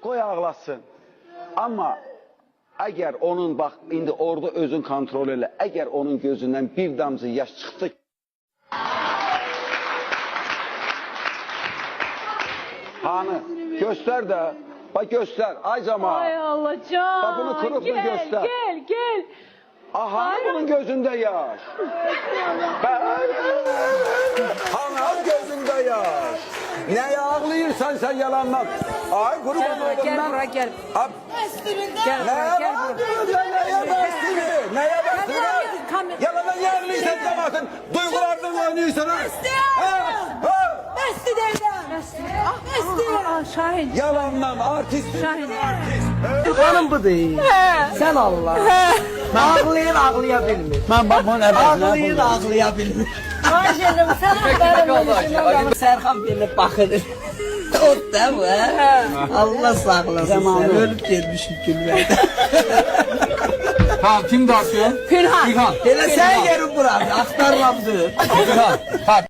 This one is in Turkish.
Qoy ağlasın. Amma əgər onun, bax, indi orada özün kontrol elə, əgər onun gözündən bir damcı yaş çıxsa, hanı, göstər də, bax göstər, ay cəmaat. Ay Allah can. Bax bunu kırıqlı göstər. Gel. Aha, bunun gözündə yaş. Hanı, gözündə yaş. Nəyə ağlayırsan sən yalandan? Ay, qurban oldum Gel mən. bura gel. Gel Nəyə bura gel bura. bağırıyorsun? Nəyə bəstiri? Nəyə bəstiri? Yalandan yağlıysan cəmaatın. Duygulardan oynuyorsan ha? Bəsdir deyirəm. Bəsdir. Şahin. Yalandan artist. Şahin. Hanım bu değil. Sen Allah. Ağlayan ağlaya bilmir. Ben babamın əvəzinə Ağlayan ağlaya bilmir. Aşırım sən haqqarım. Serkan birine bakır. O da mı? Allah saklasın sen. Ölüp gelmişim gülmekten. Ha, kim dağıtıyor? Pirhan. İlhan. Hele sen yerin buranı. Aktarlamdı. İlhan. Ha.